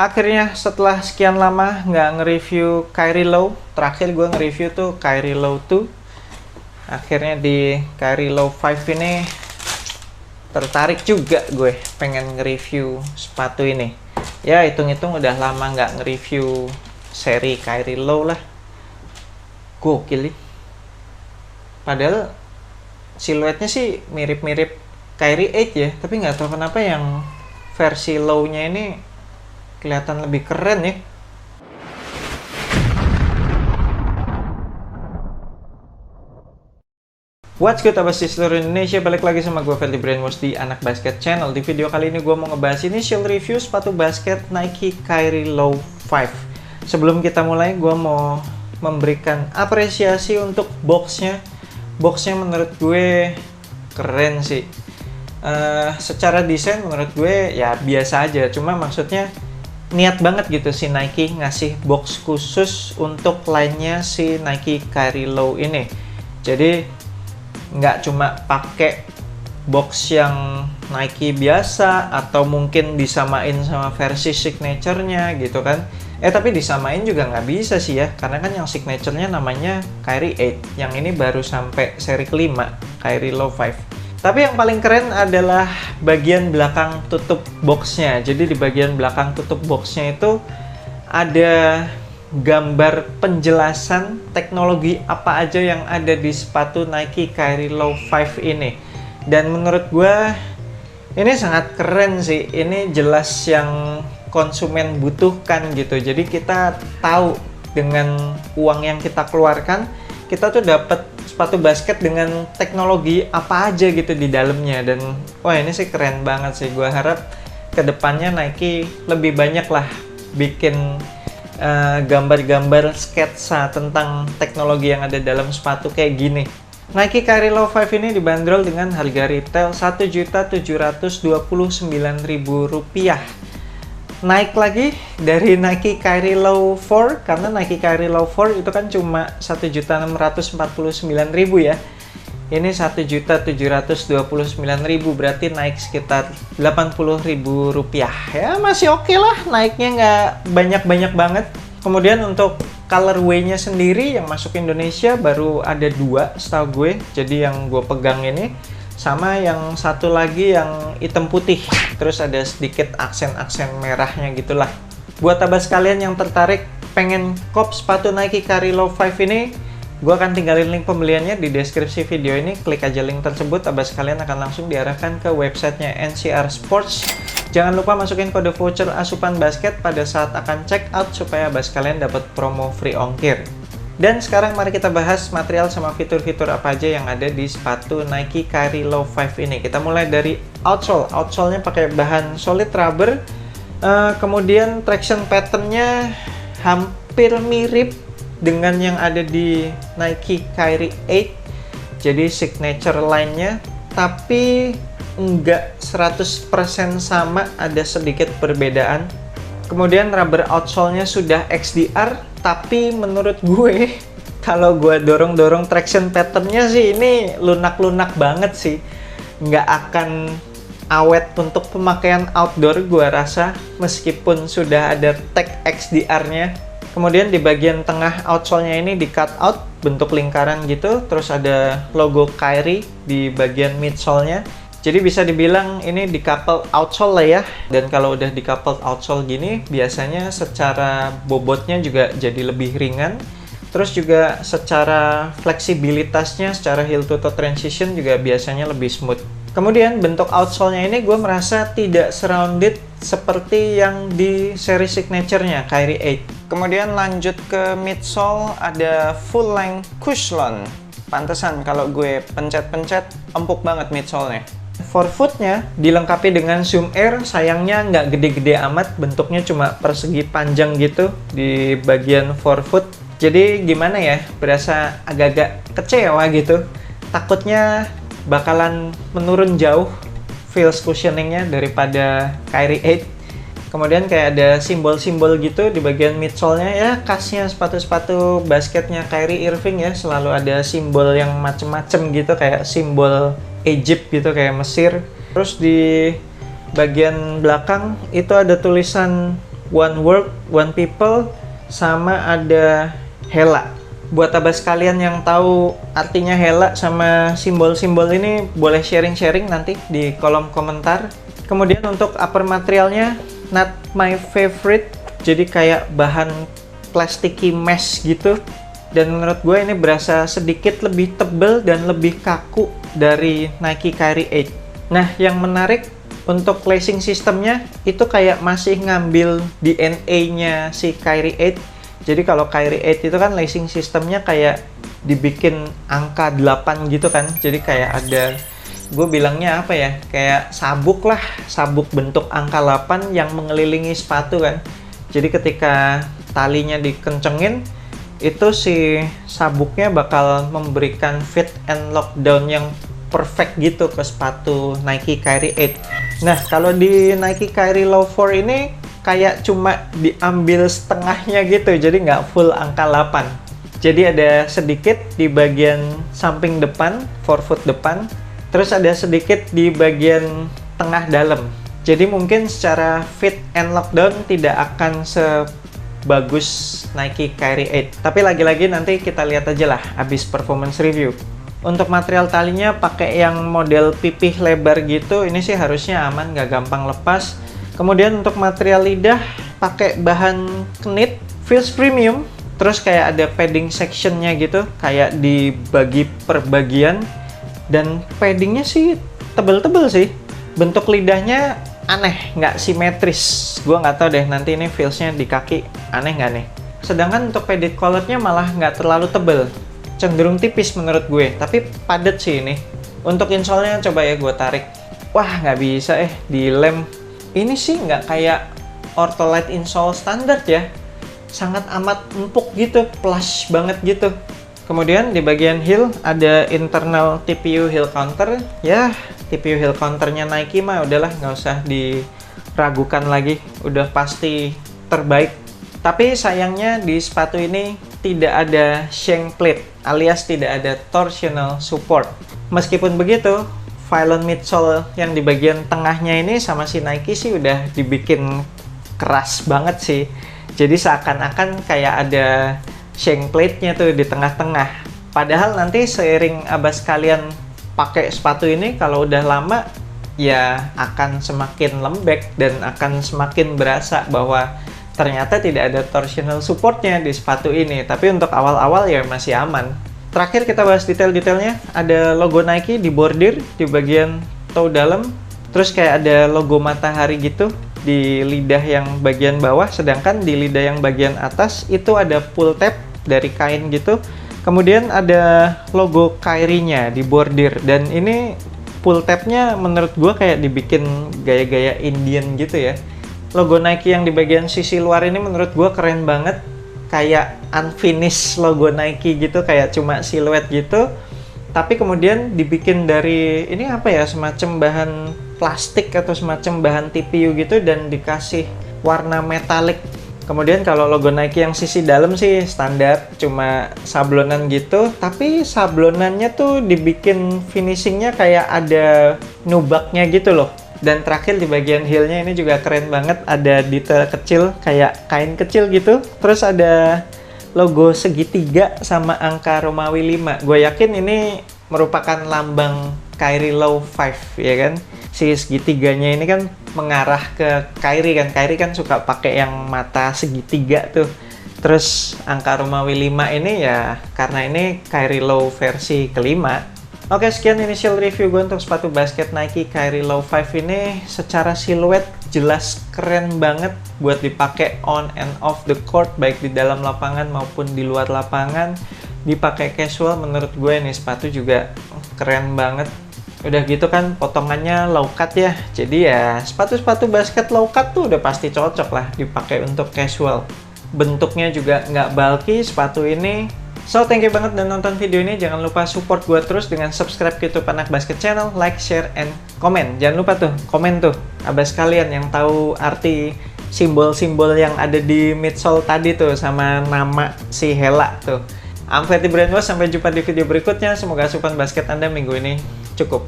Akhirnya setelah sekian lama nggak nge-review Kyrie Low, terakhir gue nge-review tuh Kyrie Low 2. Akhirnya di Kyrie Low 5 ini tertarik juga gue pengen nge-review sepatu ini. Ya hitung-hitung udah lama nggak nge-review seri Kyrie Low lah. Gokil nih. Padahal siluetnya sih mirip-mirip Kyrie 8 ya, tapi nggak tahu kenapa yang versi low-nya ini kelihatan lebih keren ya. What's good abas di seluruh Indonesia, balik lagi sama gue Feldy Brainwash di Anak Basket Channel. Di video kali ini gue mau ngebahas initial review sepatu basket Nike Kyrie Low 5. Sebelum kita mulai, gue mau memberikan apresiasi untuk boxnya. Boxnya menurut gue keren sih. Secara desain menurut gue ya biasa aja, cuma maksudnya niat banget gitu si Nike ngasih box khusus untuk line-nya si Nike Kyrie Low ini. Jadi nggak cuma pakai box yang Nike biasa atau mungkin disamain sama versi signature-nya gitu kan. Tapi disamain juga nggak bisa sih ya, karena kan yang signature-nya namanya Kyrie 8, yang ini baru sampai seri kelima, Kyrie Low 5. Tapi yang paling keren adalah bagian belakang tutup boxnya. Jadi di bagian belakang tutup boxnya itu ada gambar penjelasan teknologi apa aja yang ada di sepatu Nike Kyrie Low 5 ini. Dan menurut gue ini sangat keren sih. Ini jelas yang konsumen butuhkan gitu. Jadi kita tahu dengan uang yang kita keluarkan, kita tuh dapat sepatu basket dengan teknologi apa aja gitu di dalamnya. Dan wah, ini sih keren banget sih. Gue harap kedepannya Nike lebih banyak lah bikin gambar-gambar sketsa tentang teknologi yang ada dalam sepatu kayak gini. Nike Kyrie Low 5 ini dibanderol dengan harga retail Rp1.729.000. Naik lagi dari Nike Kyrie Low 4, karena Nike Kyrie Low 4 itu kan cuma Rp1.649.000 ya. Ini Rp1.729.000, berarti naik sekitar Rp80.000 ya. Masih oke lah, naiknya nggak banyak-banyak banget. Kemudian untuk colorway-nya sendiri yang masuk Indonesia baru ada 2 setahu gue. Jadi yang gue pegang ini sama yang satu lagi yang hitam putih, terus ada sedikit aksen-aksen merahnya gitulah. Buat abas kalian yang tertarik pengen kop sepatu Nike Kyrie Low 5 ini, gue akan tinggalin link pembeliannya di deskripsi video ini. Klik aja link tersebut, abas kalian akan langsung diarahkan ke websitenya NCR Sports. Jangan lupa masukin kode voucher asupan basket pada saat akan check out supaya abas kalian dapat promo free ongkir. Dan sekarang mari kita bahas material sama fitur-fitur apa aja yang ada di sepatu Nike Kyrie Low 5 ini. Kita mulai dari outsole. Outsole-nya pakai bahan solid rubber. Kemudian traction pattern-nya hampir mirip dengan yang ada di Nike Kyrie 8. Jadi signature line-nya, tapi enggak 100% sama, ada sedikit perbedaan. Kemudian rubber outsole-nya sudah XDR. Tapi menurut gue, kalau gue dorong-dorong traction pattern-nya sih ini lunak-lunak banget sih. Nggak akan awet untuk pemakaian outdoor gue rasa, meskipun sudah ada tag XDR-nya. Kemudian di bagian tengah outsole-nya ini di cut out, bentuk lingkaran gitu. Terus ada logo Kyrie di bagian midsole-nya. Jadi bisa dibilang ini decoupled outsole lah ya. Dan kalau udah decoupled outsole gini, biasanya secara bobotnya juga jadi lebih ringan. Terus juga secara fleksibilitasnya, secara heel to toe transition juga biasanya lebih smooth. Kemudian bentuk outsole-nya ini gue merasa tidak surrounded seperti yang di seri signature-nya Kyrie 8. Kemudian lanjut ke midsole, ada full length cushion. Pantesan kalau gue pencet-pencet empuk banget midsole-nya. Forefoot-nya dilengkapi dengan Zoom Air, sayangnya nggak gede-gede amat, bentuknya cuma persegi panjang gitu di bagian forefoot. Jadi gimana ya, berasa agak-agak kecewa gitu. Takutnya bakalan menurun jauh feels cushioning-nya daripada Kyrie 8. Kemudian kayak ada simbol-simbol gitu di bagian midsole-nya, ya khasnya sepatu-sepatu basketnya Kyrie Irving ya, selalu ada simbol yang macem-macem gitu, kayak simbol Egypt gitu, kayak Mesir. Terus di bagian belakang itu ada tulisan One World, One People, sama ada Hela. Buat abas kalian yang tahu artinya Hela sama simbol-simbol ini, boleh sharing-sharing nanti di kolom komentar. Kemudian untuk upper materialnya, not my favorite. Jadi kayak bahan plasticky mesh gitu. Dan menurut gue ini berasa sedikit lebih tebal dan lebih kaku dari Nike Kyrie 8. Nah, yang menarik untuk lacing sistemnya itu kayak masih ngambil DNA-nya si Kyrie 8. Jadi kalau Kyrie 8 itu kan lacing sistemnya kayak dibikin angka 8 gitu kan. Jadi kayak ada, gue bilangnya apa ya, kayak sabuk lah, sabuk bentuk angka 8 yang mengelilingi sepatu kan. Jadi ketika talinya dikencengin, itu si sabuknya bakal memberikan fit and lockdown yang perfect gitu ke sepatu Nike Kyrie 8. Nah, kalau di Nike Kyrie Low 4 ini kayak cuma diambil setengahnya gitu, jadi nggak full angka 8. Jadi ada sedikit di bagian samping depan, forefoot depan, terus ada sedikit di bagian tengah dalam. Jadi mungkin secara fit and lockdown tidak akan sebagus Nike Kyrie 8. Tapi lagi-lagi nanti kita lihat aja lah abis performance review. Untuk material talinya pakai yang model pipih lebar gitu, ini sih harusnya aman, nggak gampang lepas. Kemudian untuk material lidah pakai bahan knit, feels premium. Terus kayak ada padding sectionnya gitu, kayak dibagi per bagian. Dan paddingnya sih tebel-tebel sih. Bentuk lidahnya aneh, nggak simetris. Gua nggak tahu deh nanti ini feelsnya di kaki aneh nggak nih. Sedangkan untuk padded collarnya malah nggak terlalu tebel, cenderung tipis menurut gue. Tapi padat sih ini. Untuk insole-nya coba ya gue tarik. Wah, nggak bisa dilem. Ini sih nggak kayak Ortholite insole standar ya, sangat amat empuk gitu, plush banget gitu. Kemudian di bagian heel ada internal TPU heel counter. Ya, TPU heel counternya Nike mah udahlah, nggak usah diragukan lagi, udah pasti terbaik. Tapi sayangnya di sepatu ini tidak ada shank plate, alias tidak ada torsional support. Meskipun begitu, Phylon midsole yang di bagian tengahnya ini sama si Nike sih udah dibikin keras banget sih. Jadi seakan-akan kayak ada shank plate-nya tuh di tengah-tengah. Padahal nanti seiring abas kalian pakai sepatu ini, kalau udah lama ya akan semakin lembek dan akan semakin berasa bahwa ternyata tidak ada torsional support-nya di sepatu ini. Tapi untuk awal-awal ya masih aman. Terakhir kita bahas detail-detailnya. Ada logo Nike di bordir di bagian toe dalam. Terus kayak ada logo matahari gitu di lidah yang bagian bawah. Sedangkan di lidah yang bagian atas itu ada pull tab dari kain gitu. Kemudian ada logo Kyrie-nya di bordir. Dan ini pull tab-nya menurut gua kayak dibikin gaya-gaya Indian gitu ya. Logo Nike yang di bagian sisi luar ini menurut gua keren banget. Kayak unfinished logo Nike gitu, kayak cuma siluet gitu. Tapi kemudian dibikin dari, ini apa ya, semacam bahan plastik atau semacam bahan TPU gitu dan dikasih warna metalik. Kemudian kalau logo Nike yang sisi dalam sih standar, cuma sablonan gitu. Tapi sablonannya tuh dibikin finishingnya kayak ada nubaknya gitu loh. Dan terakhir di bagian heelnya ini juga keren banget, ada detail kecil kayak kain kecil gitu. Terus ada logo segitiga sama angka Romawi 5. Gue yakin ini merupakan lambang Kyrie Low 5 ya kan. Si segitiganya ini kan mengarah ke Kyrie kan. Kyrie kan suka pakai yang mata segitiga tuh. Terus angka Romawi 5 ini ya karena ini Kyrie Low versi kelima. Oke, sekian initial review gue untuk sepatu basket Nike Kyrie Low 5 ini. Secara siluet jelas keren banget buat dipakai on and off the court, baik di dalam lapangan maupun di luar lapangan. Dipakai casual, menurut gue nih sepatu juga keren banget. Udah gitu kan potongannya low cut ya. Jadi ya sepatu-sepatu basket low cut tuh udah pasti cocok lah dipakai untuk casual. Bentuknya juga nggak bulky sepatu ini. So, thank you banget udah nonton video ini. Jangan lupa support gue terus dengan subscribe ke YouTube Anak Basket Channel, like, share, and komen. Jangan lupa tuh, komen tuh. Abas kalian yang tahu arti simbol-simbol yang ada di midsole tadi tuh, sama nama si Hela tuh. I'm Fatty Brainwash, sampai jumpa di video berikutnya. Semoga asupan basket Anda minggu ini cukup.